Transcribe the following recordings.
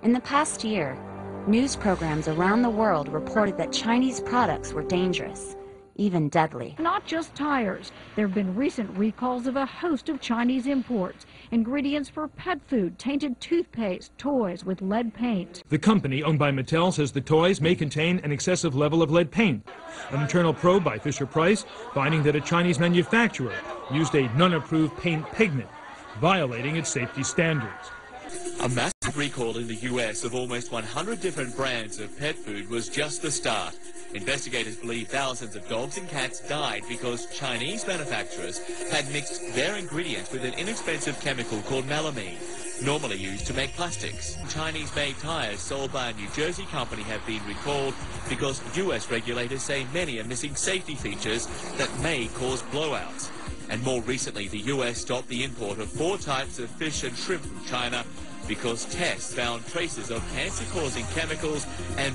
In the past year, news programs around the world reported that Chinese products were dangerous, even deadly. Not just tires. There have been recent recalls of a host of Chinese imports. Ingredients for pet food, tainted toothpaste, toys with lead paint. The company, owned by Mattel, says the toys may contain an excessive level of lead paint. An internal probe by Fisher-Price finding that a Chinese manufacturer used a non-approved paint pigment, violating its safety standards. A massive recall in the US of almost 100 different brands of pet food was just the start. Investigators believe thousands of dogs and cats died because Chinese manufacturers had mixed their ingredients with an inexpensive chemical called melamine, normally used to make plastics. Chinese-made tires sold by a New Jersey company have been recalled because US regulators say many are missing safety features that may cause blowouts. And more recently, the US stopped the import of 4 types of fish and shrimp from China because tests found traces of cancer-causing chemicals and...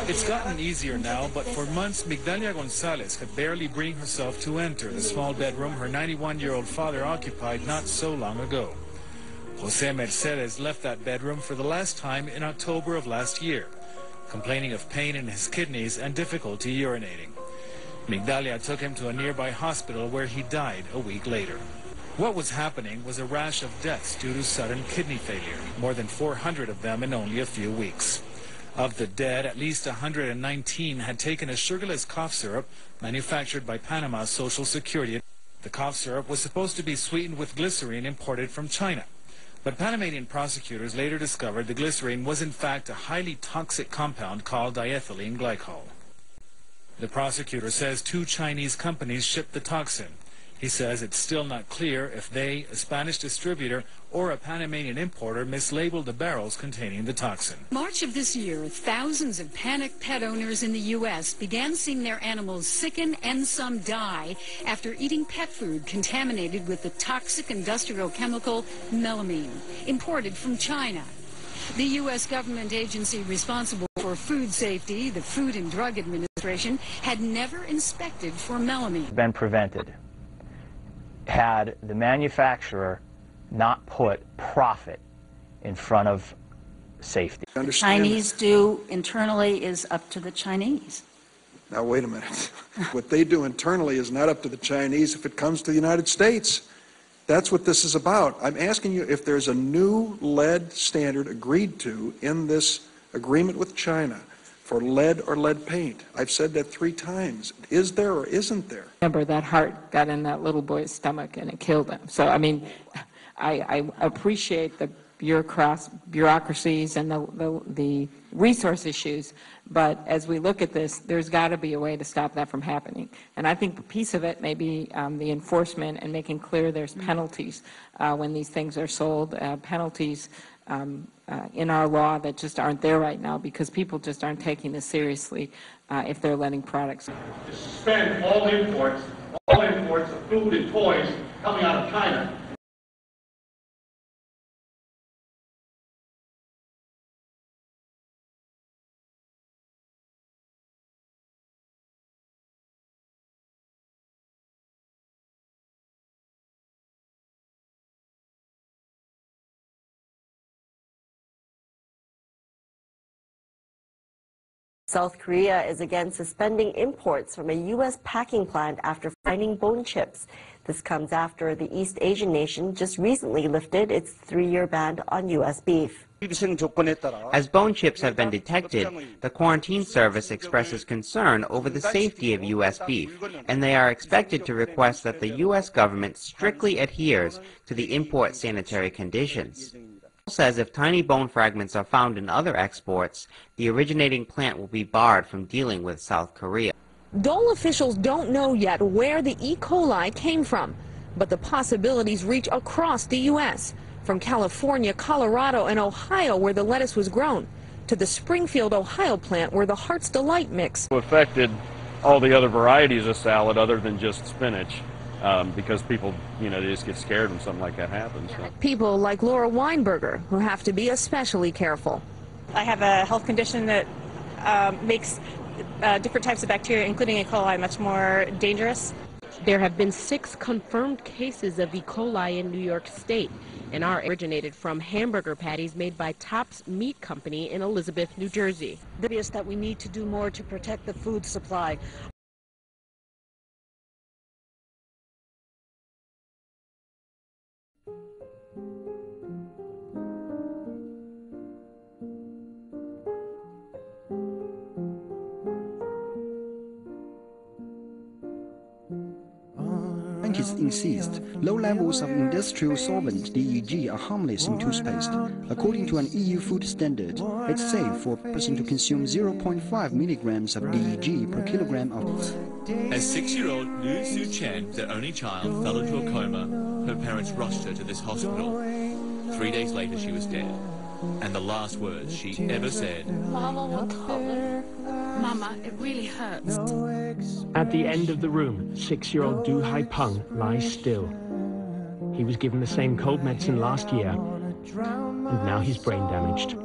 It's gotten easier now, but for months, Migdalia Gonzalez could barely bring herself to enter the small bedroom her 91-year-old father occupied not so long ago. Jose Mercedes left that bedroom for the last time in October of last year, complaining of pain in his kidneys and difficulty urinating. Migdalia took him to a nearby hospital where he died a week later. What was happening was a rash of deaths due to sudden kidney failure, more than 400 of them in only a few weeks. Of the dead, at least 119 had taken a sugarless cough syrup manufactured by Panama's Social Security. The cough syrup was supposed to be sweetened with glycerine imported from China. But Panamanian prosecutors later discovered the glycerine was in fact a highly toxic compound called diethylene glycol. The prosecutor says 2 Chinese companies shipped the toxin. He says it's still not clear if they, a Spanish distributor, or a Panamanian importer mislabeled the barrels containing the toxin. March of this year, thousands of panicked pet owners in the U.S. began seeing their animals sicken and some die after eating pet food contaminated with the toxic industrial chemical melamine, imported from China. The U.S. government agency responsible for food safety, the Food and Drug Administration, had never inspected for melamine. Been prevented had the manufacturer not put profit in front of safety. The Chinese do internally is up to the Chinese. Now wait a minute. What they do internally is not up to the Chinese if it comes to the United States. That's what this is about. I'm asking you if there's a new lead standard agreed to in this agreement with China for lead or lead paint. I've said that 3 times. Is there or isn't there? Remember, that heart got in that little boy's stomach and it killed him. So, I mean, I appreciate the bureaucracies and the resource issues, but as we look at this, there's got to be a way to stop that from happening. And I think a piece of it may be the enforcement and making clear there's penalties when these things are sold, penalties in our law that just aren't there right now because people just aren't taking this seriously if they're letting products. To suspend all imports of food and toys coming out of China. South Korea is again suspending imports from a U.S. packing plant after finding bone chips. This comes after the East Asian nation just recently lifted its 3-year ban on U.S. beef. As bone chips have been detected, the quarantine service expresses concern over the safety of U.S. beef, and they are expected to request that the U.S. government strictly adheres to the import sanitary conditions. Says if tiny bone fragments are found in other exports, the originating plant will be barred from dealing with South Korea. Dole officials don't know yet where the E. coli came from, but the possibilities reach across the U.S., from California, Colorado, and Ohio, where the lettuce was grown, to the Springfield, Ohio plant where the Heart's Delight mix affected all the other varieties of salad other than just spinach. Because people, they just get scared when something like that happens. So. People like Laura Weinberger, who have to be especially careful. I have a health condition that makes different types of bacteria, including E. coli, much more dangerous. There have been 6 confirmed cases of E. coli in New York State, and are originated from hamburger patties made by Tops Meat Company in Elizabeth, New Jersey. Obvious that we need to do more to protect the food supply. Scientists insist low levels of industrial solvent DEG are harmless in toothpaste. According to an EU food standard, it's safe for a person to consume 0.5 milligrams of DEG per kilogram of... As 6-year-old Nu Su Chen, their only child, fell into a coma, her parents rushed her to this hospital. 3 days later, she was dead. And the last words she ever said... Mama, Mama, it really hurts. At the end of the room, 6-year-old Du Haipeng lies still. He was given the same cold medicine last year, and now he's brain damaged.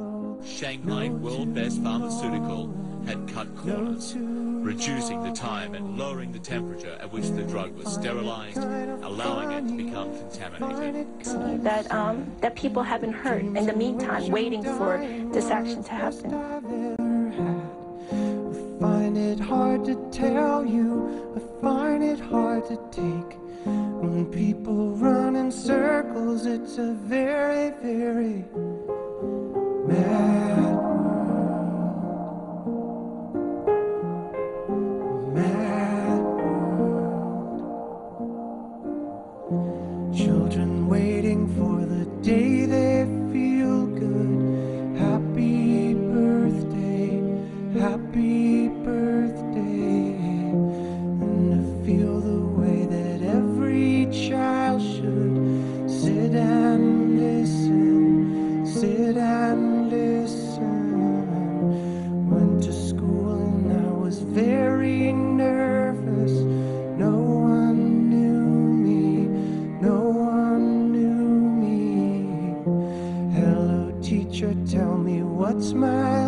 Shanghai World Best Pharmaceutical had cut corners, reducing the time and lowering the temperature at which the drug was sterilized, allowing it to become contaminated. That people have been hurt in the meantime, waiting for this action to happen. I find it hard to tell you, I find it hard to take. When people run in circles, it's a very, very mad world. Mad world. Children waiting for the day they feel good. Happy birthday, happy birthday. And to feel the way that every child should sit and listen, sit and listen. Went to school and I was very nervous. No one knew me, no one knew me. Hello teacher, tell me what's my